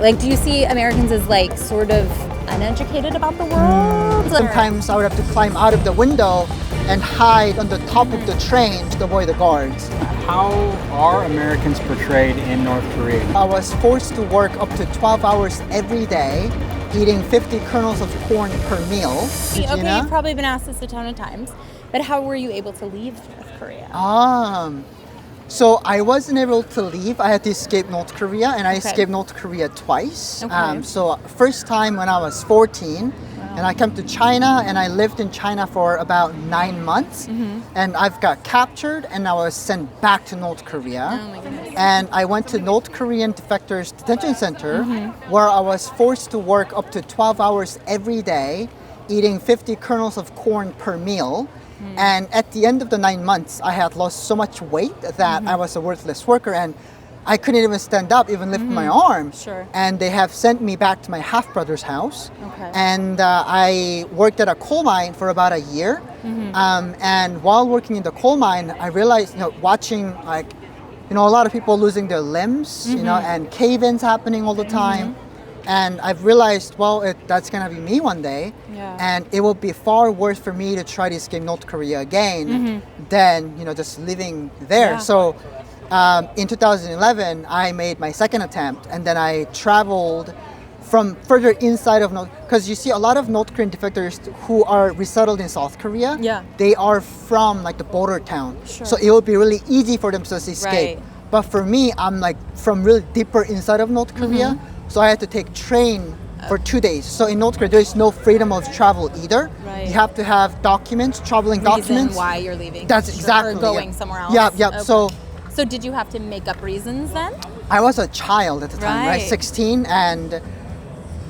Like, do you see Americans as like sort of uneducated about the world? Sometimes I would have to climb out of the window and hide on the top of the train to avoid the guards. How are Americans portrayed in North Korea? I was forced to work up to 12 hours every day, eating 50 kernels of corn per meal. Okay, you've probably been asked this a ton of times, but how were you able to leave North Korea? So I wasn't able to leave. I had to escape North Korea, and I Okay. escaped North Korea twice. Okay. So first time when I was 14, and I came to China, and I lived in China for about 9 months. And I've got captured, and I was sent back to North Korea. Oh my goodness. And I went to North Korean Defectors Detention Center, where I was forced to work up to 12 hours every day, eating 50 kernels of corn per meal. And at the end of the 9 months, I had lost so much weight that I was a worthless worker, and I couldn't even stand up, even lift my arm. Sure. And they have sent me back to my half-brother's house. Okay. And I worked at a coal mine for about a year. And while working in the coal mine, I realized, watching a lot of people losing their limbs, and cave-ins happening all the time. And I've realized, that's gonna be me one day. Yeah. And it will be far worse for me to try to escape North Korea again than, just living there. Yeah. So in 2011, I made my second attempt, and then I traveled from further inside of North, because you see a lot of North Korean defectors who are resettled in South Korea. Yeah. They are from like the border town. Sure. So it will be really easy for them to escape. Right. But for me, I'm like from really deeper inside of North Korea. So I had to take train for 2 days. So in North Korea, there is no freedom of travel either. Right. You have to have documents, traveling Reason documents. why you're leaving. That's Sure. exactly, Or going yeah. somewhere else. Yeah. Okay. So did you have to make up reasons then? I was a child at the time, right? Right. 16, and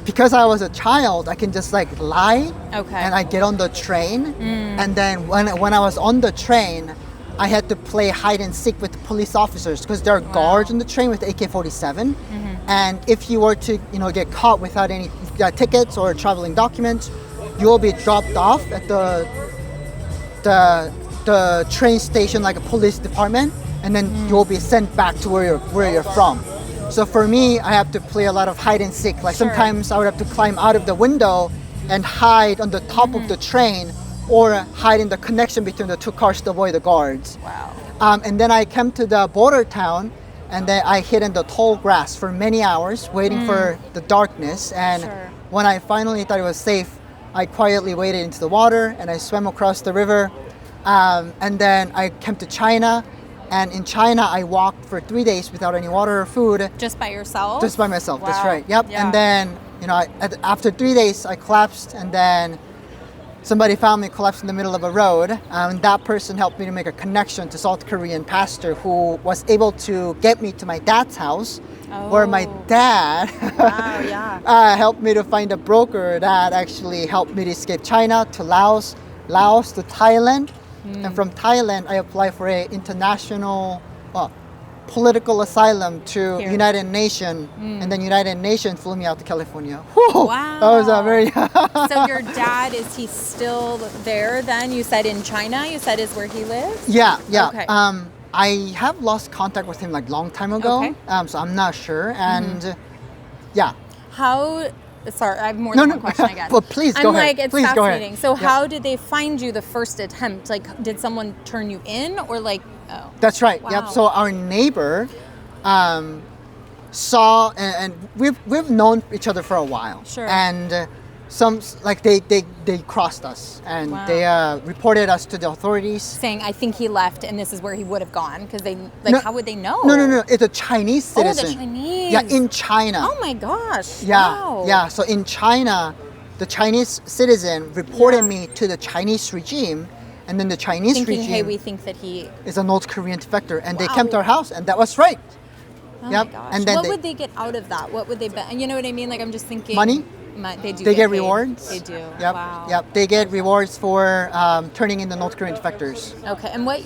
because I was a child, I can just like lie. Okay. And I get on the train, and then when I was on the train, I had to play hide and seek with police officers because there are guards on the train with AK-47. And if you were to, get caught without any tickets or traveling documents, you will be dropped off at the train station, like a police department, and then you will be sent back to where you're from. So for me, I have to play a lot of hide and seek. Like Sure. sometimes I would have to climb out of the window and hide on the top of the train, or hide in the connection between the two cars to avoid the guards. Wow. And then I came to the border town, and then I hid in the tall grass for many hours, waiting for the darkness. And Sure. when I finally thought it was safe, I quietly waded into the water and I swam across the river. And then I came to China. And in China, I walked for 3 days without any water or food, Just by yourself? just by myself. That's Wow. right. Yep. Yeah. And then, after 3 days, I collapsed, and then somebody found me collapsed in the middle of a road. And that person helped me to make a connection to South Korean pastor who was able to get me to my dad's house, where my Oh. dad Wow, yeah. helped me to find a broker that actually helped me to escape China to Laos to Thailand. And from Thailand, I applied for a international political asylum to Here. United Nations, and then United Nations flew me out to California. Whew, Wow. That was a very So your dad, is he still there then? You said in China, you said is where he lives? yeah. Okay. I have lost contact with him like long time ago, Okay. so I'm not sure. And yeah, How, sorry, I have more than one question, I guess. But please I'm go ahead. like, it's Please go ahead. fascinating. So Yeah. how did they find you the first attempt? Like, did someone turn you in or like, oh. That's right. Wow. Yep. So our neighbor saw, and we've known each other for a while. Sure. And they crossed us, and Wow. they reported us to the authorities. Saying, I think he left and this is where he would have gone because they, No. how would they know? No. It's a Chinese Oh, the citizen. Chinese. Yeah, in China. Oh my gosh. Yeah. Wow. Yeah. So in China, the Chinese citizen reported Yeah. me to the Chinese regime, and then the Chinese Thinking, regime hey, we think that he, is a North Korean defector, and they Wow. came to our house, and that was right. oh Yep. my gosh. And then what they- would they get out of that? What would they bet? You know what I mean? Like, I'm just thinking. Money? They do. They get paid. rewards. They do. Yep. Wow. Yep. They get rewards for turning in the North Korean defectors. Okay. And what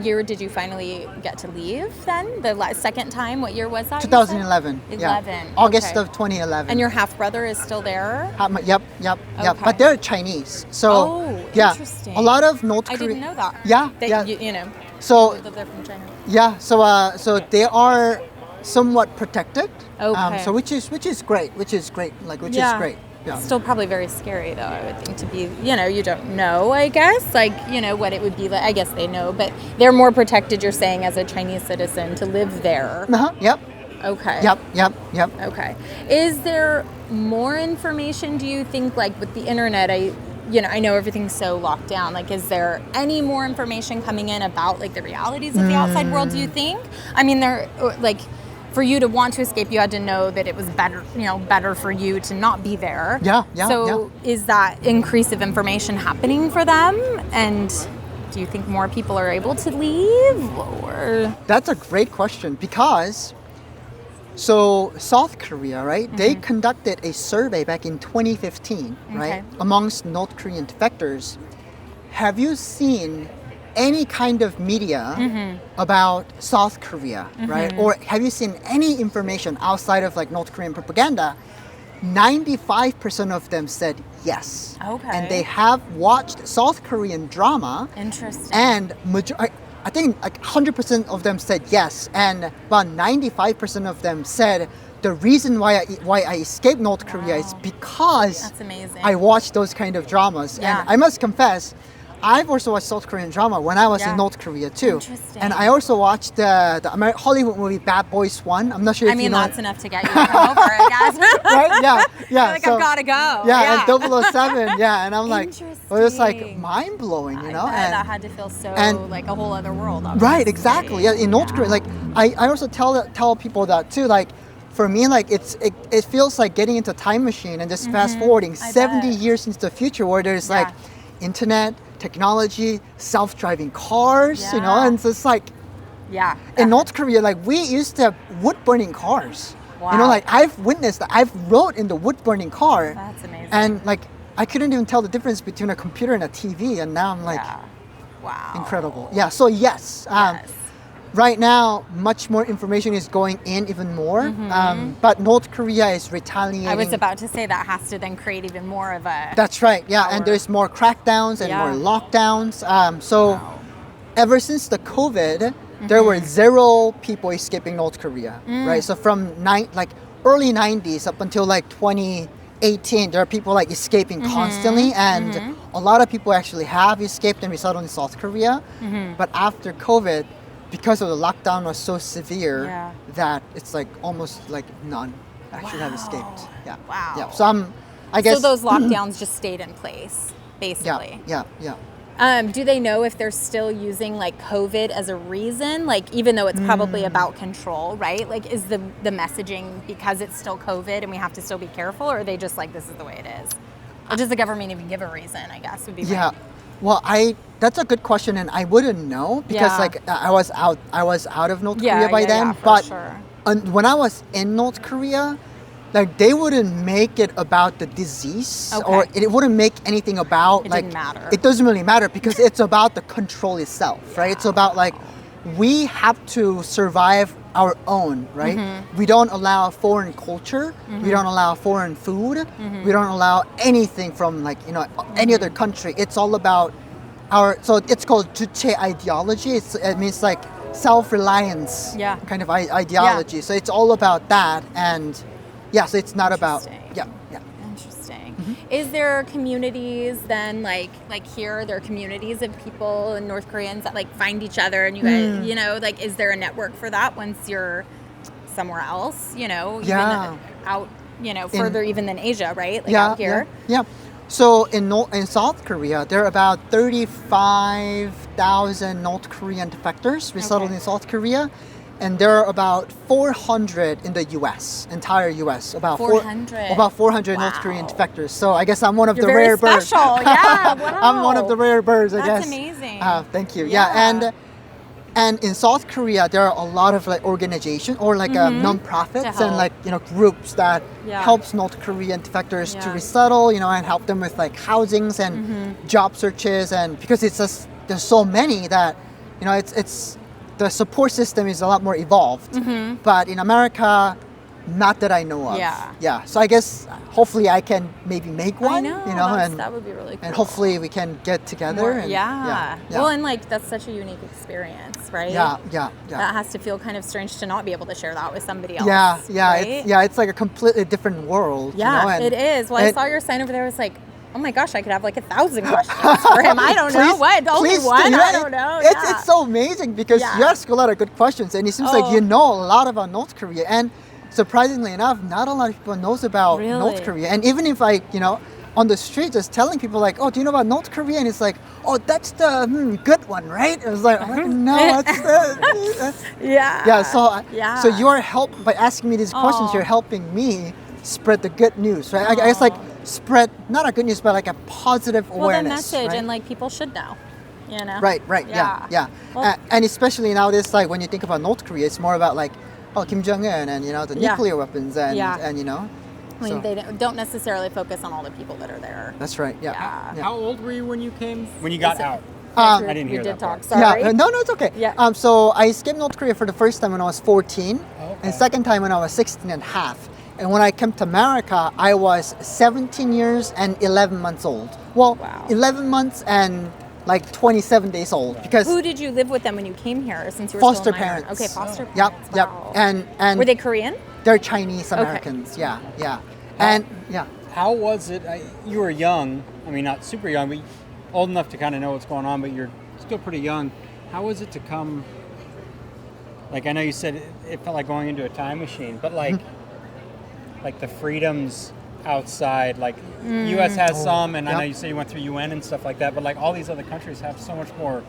year did you finally get to leave then? The second time? What year was that? you said? 2011. 11. Yeah. August okay. of 2011. And your half brother is still there? Yep. Okay. But they're Chinese. So Oh, yeah. interesting. A lot of North I Korean. didn't know that. Yeah. That Yeah. You know, So they live there from China. yeah. So they are somewhat protected. Okay. So which is great. Which is great. Yeah. Still probably very scary though, I would think, to be, you don't know, I guess, like, what it would be like. I guess they know, but they're more protected, you're saying, as a Chinese citizen to live there. Yep. Okay. Yep. Okay. Is there more information, do you think, like with the internet? I know everything's so locked down. Like, is there any more information coming in about like the realities of the outside world, do you think? I mean, for you to want to escape, you had to know that it was better for you to not be there. Yeah. So is that increase of information happening for them? And do you think more people are able to leave? Or That's a great question because so South Korea, right? They conducted a survey back in 2015, right? Amongst North Korean defectors. Have you seen any kind of media about South Korea, right? Or have you seen any information outside of like North Korean propaganda? 95% of them said yes. Okay. And they have watched South Korean drama. Interesting. And I think like 100% of them said yes. And about 95% of them said the reason why I escaped North Korea is because That's amazing. I watched those kind of dramas. Yeah. And I must confess, I've also watched South Korean drama when I was in North Korea too. Interesting. And I also watched the Hollywood movie Bad Boys 1. I'm not sure if you know that's it. enough to get you to come over, I guess. Right? Yeah. I've got to go. Yeah, and 007, yeah. And I'm like, it was like Interesting. mind blowing, I bet And that had to feel so and- like a whole other world. right, Obviously. exactly. Yeah, in North Korea, like I also tell people that too. Like for me, like it feels like getting into a time machine and just fast forwarding I 70 bet. years into the future where there's like internet, technology, self-driving cars, Yeah. and it's just like Yeah. in North Korea, like we used to have wood-burning cars. Wow. Like I've witnessed that. I've rode in the wood-burning car. That's amazing. And like I couldn't even tell the difference between a computer and a TV, and now I'm like, wow. incredible. Yeah. So yes, Yes. right now much more information is going in, even more. But North Korea is retaliating. I was about to say that has to then create even more of a. That's right. Yeah, power. and there's more crackdowns and Yeah. more lockdowns. So Wow. ever since the COVID, there were 0 people escaping North Korea, right? So from early 90s up until like 2018, there are people like escaping constantly, and a lot of people actually have escaped and resettled in South Korea. But after COVID, because of the lockdown was so severe Yeah. that it's like almost like none actually have escaped. Yeah. Wow. Yeah. So I guess So those lockdowns just stayed in place, basically. Yeah. Do they know if they're still using like COVID as a reason? Like, even though it's probably about control, right? Like, is the messaging because it's still COVID and we have to still be careful, or are they just like, this is the way it is? Or does the government even give a reason, I guess, would be my- Yeah. Well, that's a good question, and I wouldn't know because Yeah. like I was out of North Yeah, Korea by yeah, then. yeah, for but sure. when I was in North Korea, like they wouldn't make it about the disease, or Okay. it wouldn't make anything about It like didn't matter. It doesn't really matter because it's about the control itself, right? It's about like we have to survive our own, right? We don't allow foreign culture. We don't allow foreign food. We don't allow anything from like any other country. It's all about so it's called Juche ideology. It means like self-reliance kind of ideology. So it's all about that, and so it's not about Interesting. yeah. Interesting. Is there communities then, like here, there are communities of people and North Koreans that like find each other, and you guys, like, is there a network for that once you're somewhere else, even out, further even than Asia, right? Like out here. Yeah. So in South Korea, there are about 35,000 North Korean defectors resettled in South Korea, and there are about 400 in the U.S., entire U.S. About 400. About 400 North Wow. Korean defectors. So I guess I'm one of You're the very rare birds. special. Yeah, wow. I'm one of the rare birds, I That's guess. amazing. Thank you. Yeah. And in South Korea, there are a lot of like organizations or like non-profits To and like groups that Yeah. helps North Korean defectors to Yeah. resettle, and help them with like housings and job searches, and because it's just there's so many that it's the support system is a lot more evolved. But in America, Not that I know of. Yeah. Yeah. So I guess hopefully I can maybe make one. I know. And that would be really cool. and hopefully we can get together. More- and, yeah. yeah. Well, and like that's such a unique experience, right? yeah. That has to feel kind of strange to not be able to share that with somebody else. Yeah. Right? It's like a completely different world. Yeah, you know? And it is. Well, I it- saw your sign over there. I was like, oh my gosh, I could have like 1,000 questions for him. I don't know. What? Only please do. one? Yeah, I don't know. It's so amazing because Yeah. you ask a lot of good questions, and it seems like Oh. you know a lot about North Korea. And surprisingly enough, not a lot of people knows about Really? North Korea. And even if I, on the street, just telling people like, "Oh, do you know about North Korea?" And it's like, "Oh, that's the good one, right?" It was like, "No, that's Yeah. yeah." So Yeah. so you're by asking me these questions. Aw. You're helping me spread the good news, right? I guess like spread not a good news, but like a positive well, the awareness. message right? and like people should know, you know? Right, yeah. Well- And especially nowadays, like when you think about North Korea, it's more about like, oh, Kim Jong Un and the Yeah. nuclear weapons and Yeah. and I mean, so- they don't necessarily focus on all the people that are there. That's right. Yeah. Yeah. How old were you when you came? When you got Listen, out? Um, I didn't we hear did that talk. part. Sorry. Yeah. No, it's okay. Yeah. So I escaped North Korea for the first time when I was 14, Okay. and second time when I was 16 and a half. And when I came to America, I was 17 years and 11 months old. Well, Wow. 11 months and like 27 days old because Who did you live with them when you came here? Since you were foster still a minor? parents. Okay, foster Yep, parents. yep. Wow. And were they Korean? they're Chinese Americans. Yeah, yeah. And yeah. How was it? You were young. I mean, not super young, but old enough to kind of know what's going on. But you're still pretty young. How was it to come? Like I know you said it felt like going into a time machine, but like, like the freedoms outside. Like U.S. has some, and I know Yep. you say you went through UN and stuff like that. But like all these other countries have so much more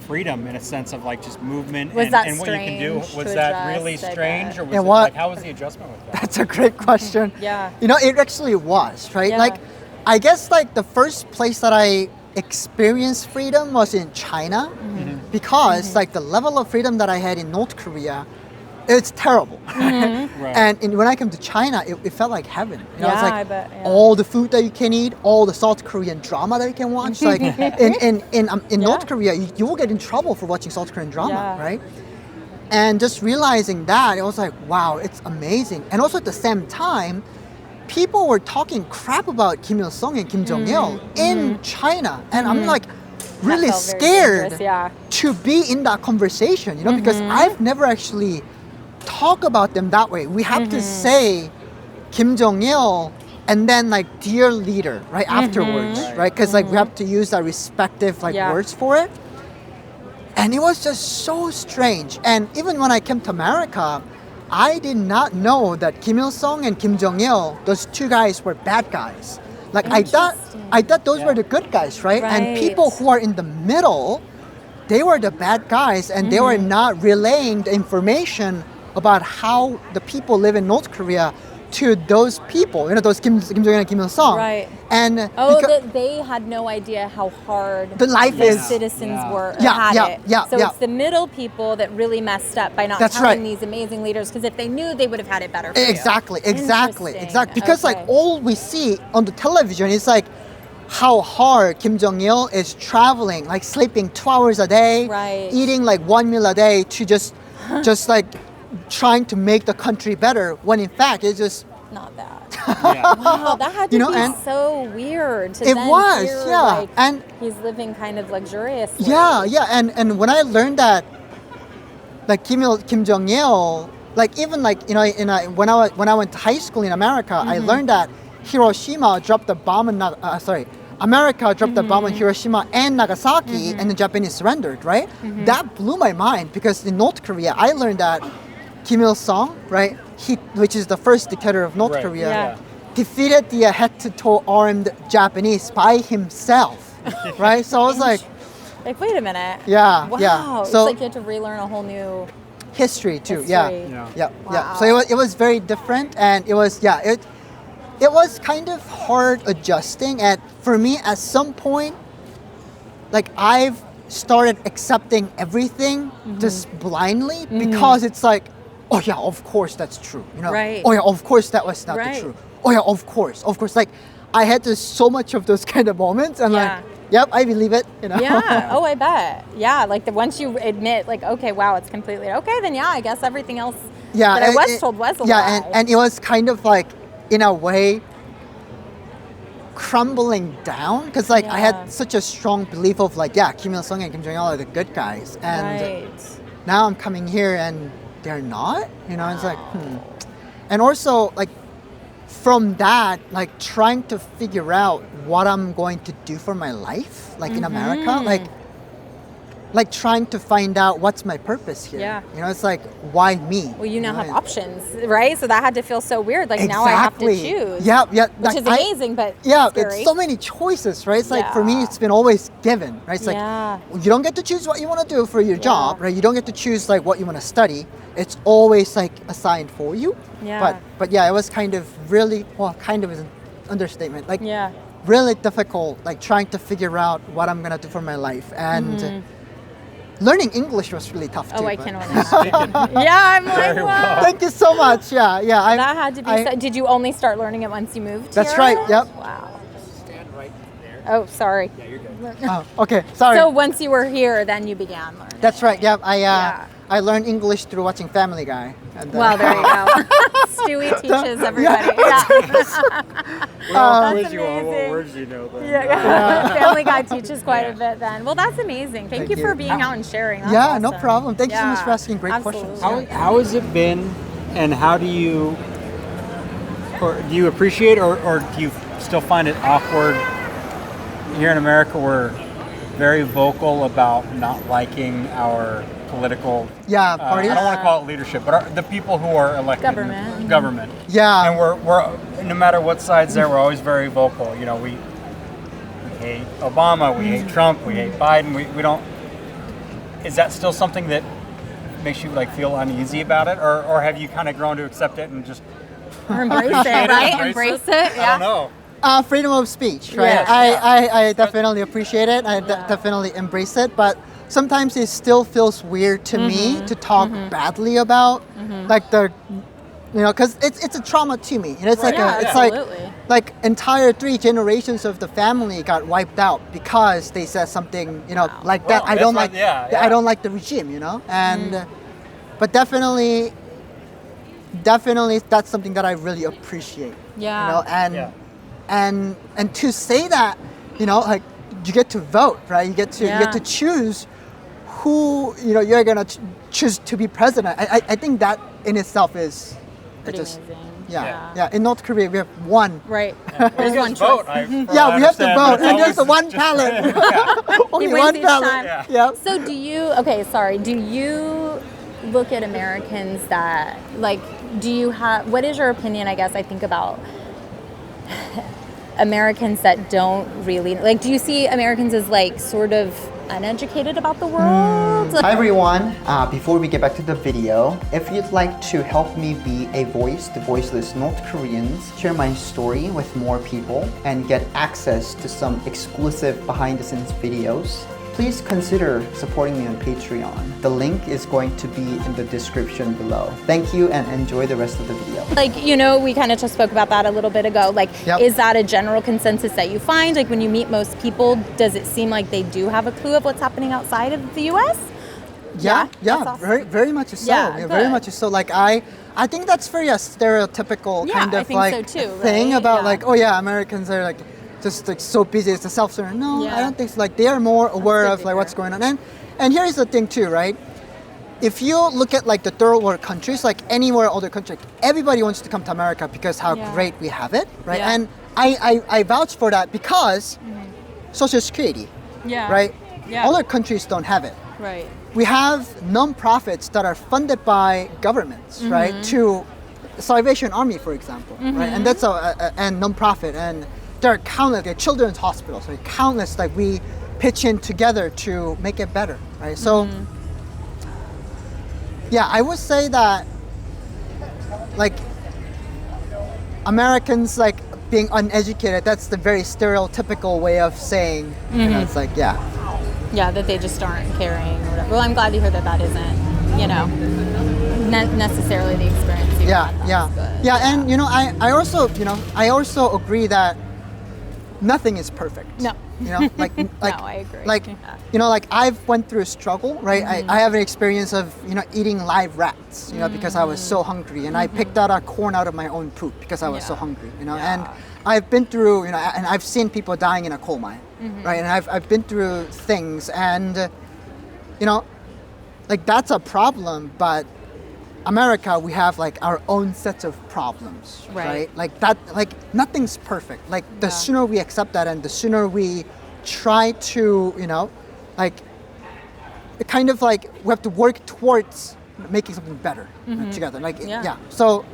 freedom in a sense of like just movement Was and, that and what you can do. strange Was to that adjust, really I strange, bet? or was It it was. like how was the adjustment with that? That's a great question. Yeah. It actually was, right? Yeah. Like, I guess like the first place that I experienced freedom was in China because like the level of freedom that I had in North Korea, it's terrible. Right. And when I came to China, it felt like heaven. It's Yeah, like I bet, yeah. all the food that you can eat, all the South Korean drama that you can watch. Like in North Yeah. Korea, you will get in trouble for watching South Korean drama, Yeah. right? And just realizing that, it was like, wow, it's amazing. And also at the same time, people were talking crap about Kim Il Sung and Kim Jong Il in China, and I'm like really Mm-hmm. That felt very scared dangerous, yeah. to be in that conversation, because I've never actually talked about them that way. We have to say Kim Jong Il and then like dear leader right afterwards, right? Because like we have to use our respective like Yeah. words for it. And it was just so strange. And even when I came to America, I did not know that Kim Il Sung and Kim Jong Il, those two guys, were bad guys. Like I thought those were the good guys, right? And Right. people who are in the middle, they were the bad guys, and they were not relaying the information about how the people live in North Korea to those people. Those Kim Jong Il and Kim Il Sung. Right. And Oh, because- they had no idea how hard The life the is- citizens Yeah. were Yeah, had yeah, it. yeah, So yeah. it's the middle people that really messed up by not That's telling right. these amazing leaders. Because if they knew, they would have had it better. For you. Exactly. Interesting. Because like Okay. all we see on the television is like how hard Kim Jong Il is traveling, like sleeping 2 hours a day, Right. eating like one meal a day to just like trying to make the country better. When in fact it's just Not that. Yeah. Wow, that had to You know, be and- so weird. To It then was, hear, yeah. Like, And- he's living kind of luxuriously. yeah. And when I learned that, like Kim Jong Il, like even like when I went to high school in America, I learned that Hiroshima dropped the bomb in America dropped the bomb on Hiroshima and Nagasaki, and the Japanese surrendered. Right? That blew my mind because in North Korea, I learned that Kim Il Sung, right, which is the first dictator of North Right. Korea, Yeah. defeated the head-to-toe armed Japanese by himself. Right? So I was like. Like, wait a minute. Yeah, Wow. yeah. It's So- like you had to relearn a whole new History too. history. Yeah. Yeah. Yeah. Yeah. Wow. So it was very different, and it was it was kind of hard adjusting. And for me, at some point, like I've started accepting everything just blindly because it's like, oh yeah, of course that's true. Right. Oh yeah, of course that was not Right. the truth. Oh yeah, of course. Like I had so much of those kind of moments, and Yeah. like, yep, I believe it. Yeah. Oh, I bet. Yeah. Like once you admit, like, okay, wow, it's completely okay. Then yeah, I guess everything else Yeah, But I was told was a yeah, lie. and it was kind of like, in a way, crumbling down because like I Yeah. had such a strong belief of like, yeah, Kim Il Sung and Kim Jong Il are the good guys, and Right. now I'm coming here and they're not. You know, it's like, and also like from that, like trying to figure out what I'm going to do for my life, like in America, Mm-hmm. like trying to find out what's my purpose here. Yeah. You know, it's like, why me? Well, you now have know? options, right? So that had to feel so weird. Like now I have to Exactly. choose. Yeah, yeah. Which like, is amazing, but yeah, scary. it's so many choices, right? It's like for me, Yeah. it's been always given, right? It's Yeah. like you don't get to choose what you want to do for your job, Yeah. right? You don't get to choose like what you want to study. It's always like assigned for you. Yeah. But yeah, it was kind of really, well, kind of is an understatement. Like Yeah. really difficult, like trying to figure out what I'm gonna do for my life, and learning English was really tough too. Oh, I but- can only imagine. Yeah, I'm like, Very well. wow. Thank you so much. Yeah, yeah. That had to be. Did you only start learning it once you moved That's here? right, yep. Wow. Oh, sorry. Oh, okay, sorry. So once you were here, then you began learning. That's right. Yeah, Yeah. I learned English through watching Family Guy. And, Well, there you go. Stewie teaches everybody. Yeah. We all Uh, quiz you on what amazing. words you know. Then. Yeah. Family Guy teaches quite a bit then. Well, that's amazing. Thank Thank you for you. being out and sharing. That's Yeah, no awesome. problem. Thank you so much Yeah, for asking great questions. absolutely. How has it been, and how do you, or do you appreciate, or do you still find it awkward? Here in America, we're very vocal about not liking our political. Yeah, I parties. don't want to call it leadership, but the people who are elected. in the Government. Government. Yeah. And we're no matter what side's there, we're always very vocal. You know, we hate Obama, we hate Trump, we hate Biden. We don't. Is that still something that makes you like feel uneasy about it, or have you kind of grown to accept it and just Or embrace it, right? Embrace it. I don't know. Freedom of speech, right? Yes. I definitely appreciate it. I definitely embrace it, but sometimes it still feels weird to me to talk badly about like the, you know, because it's a trauma to me. You know, it's like Yeah, it's absolutely. like entire 3 generations of the family got wiped out because they said something, you know, like that. Well, I don't that's like. what- yeah. I don't like the regime, you know, and but definitely that's something that I really appreciate. Yeah. You know, and Yeah. and to say that, you know, like you get to vote, right? You get to Yeah. choose who, you know, you're gonna choose to be president. I think that in itself is Pretty just amazing. yeah. In North Korea we have one. Right. Well, There's you one guys vote. choice. Yeah, we have to vote, and there's a one ballot. Only He wins one each ballot. time. Yeah. Yeah. So do you, okay, sorry, do you look at Americans that, like, do you have, what is your opinion, I guess, I think about Americans that don't really, like, do you see Americans as, like, sort of uneducated about the world? Hi everyone, before we get back to the video, if you'd like to help me be a voice to voiceless North Koreans, share my story with more people, and get access to some exclusive behind the scenes videos, please consider supporting me on Patreon. The link is going to be in the description below. Thank you and enjoy the rest of the video. Like, you know, we kind of just spoke about that a little bit ago. Like, Yep. is that a general consensus that you find? Like, when you meet most people, does it seem like they do have a clue of what's happening outside of the U.S.? Yeah, that's awesome. very much so. Yeah, Very good. much so. Like I think that's very a stereotypical Yeah, kind I of think like so too, thing right? about Yeah. like, oh yeah, Americans are like just like so busy, it's a self-centered. No, Yeah. I don't think so. Like they are more aware good of to like what's hear. going on. And here's the thing too, right? If you look at like the third world countries, like anywhere other country, like, everybody wants to come to America because how Yeah. great we have it, right? Yeah. And I vouch for that because Social Security, Yeah. right? Yeah. Other countries don't have it. Right. We have non-profits that are funded by governments, right? To Salvation Army, for example, right? And that's a non-profit, and there are countless like, children's hospitals, right? Countless like we pitch in together to make it better, right? So, yeah, I would say that like Americans like being uneducated. That's the very stereotypical way of saying. You know, it's like yeah. Yeah, that they just aren't caring or whatever. Well, I'm glad to hear that that isn't, you know, necessarily the experience you've Yeah, had. That's yeah, good. yeah, and you know, I also agree that nothing is perfect. No. You know, like I agree. Like, Yeah. you know, like I've went through a struggle, right? I have an experience of, you know, eating live rats, you know, because I was so hungry, and I picked out a corn out of my own poop because I was so Yeah. hungry, you know. Yeah. And I've been through, you know, and I've seen people dying in a coal mine, right? And I've been through things, and you know, like that's a problem, but America, we have like our own sets of problems, Right. right? Like that, like nothing's perfect. Like the Yeah. sooner we accept that, and the sooner we try to, you know, like it kind of like we have to work towards making something better together. Like Yeah. So,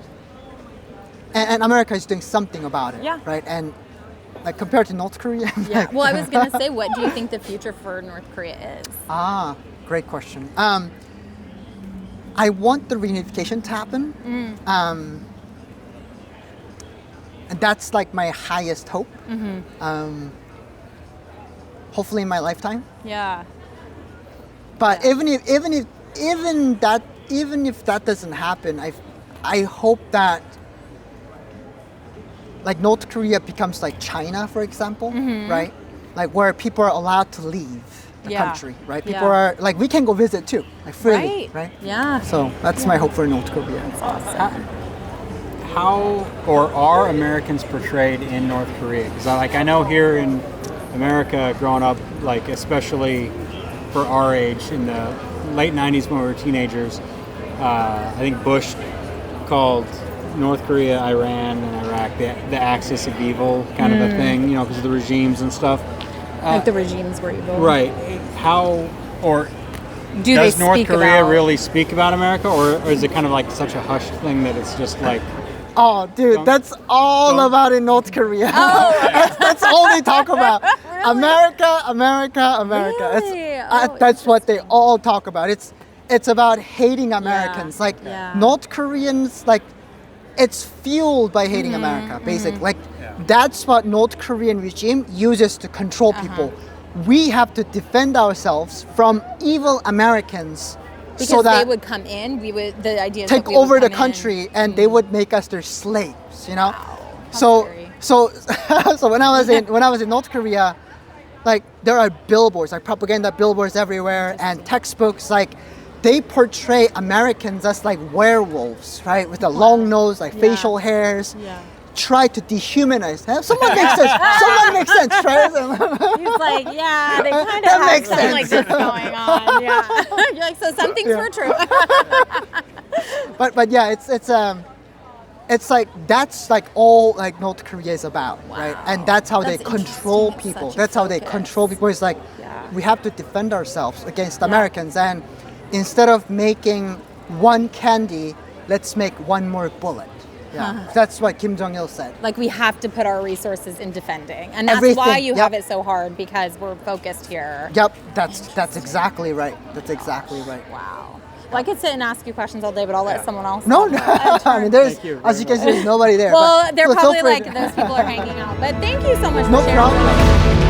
and America is doing something about it, Yeah. right? And like compared to North Korea, Yeah. like, Well, I was gonna say, what do you think the future for North Korea is? Great question. I want the reunification to happen. And that's like my highest hope. Hopefully in my lifetime. Yeah. But even if that doesn't happen, I hope that like North Korea becomes like China, for example, right? Like where people are allowed to leave the Yeah. country, right? People Yeah. are like, we can go visit too, like freely, right? Yeah. So that's my hope for North Korea. How or are Americans portrayed in North Korea? Because I know here in America, growing up, like especially for our age in the late '90s when we were teenagers, I think Bush called North Korea, Iran, and Iraq the axis of evil kind of a thing, you know, because of the regimes and stuff. Like the regimes were evil. Right? How or Do does they North speak Korea about, really speak about America, or is it kind of like such a hushed thing that it's just like? Oh, dude, that's all about in North Korea. That's all they talk about. America, America, America. Really? Oh, That's what they all talk about. It's about hating Americans. Like Yeah. North Koreans, like it's fueled by hating America, basically. Like that's what North Korean regime uses to control people. We have to defend ourselves from evil Americans. because so that they would come in, the idea is take that we would over the come in. country and they would make us their slaves, you know. Wow, that's So scary. so when I was in North Korea, like there are billboards, like propaganda billboards everywhere, and textbooks. Like they portray Americans as like werewolves, right, with a long nose, like facial hairs. Yeah. Try to dehumanize. Someone makes sense. Someone makes sense, right? He's like, yeah, they kind of That have makes something like sense. this going on. Yeah. You're like, so some things were true. but yeah, it's like that's like all like North Korea is about, right? And that's how they That's control interesting. people. Such a That's how they focus. control people. It's like Yeah. we have to defend ourselves against Americans, and instead of making one candy, let's make one more bullet. Yeah, that's what Kim Jong Il said. Like we have to put our resources in defending, and that's Everything, why you yep. have it so hard, because we're focused here. Yep, that's exactly right. That's exactly right. Wow. Well, I could sit and ask you questions all day, but I'll let someone else. No, talk no. about I mean, there's Thank you as you very can see, there's nobody there. Well, but they're feel probably free like to- those people are hanging out. But thank you so much No for sharing. problem.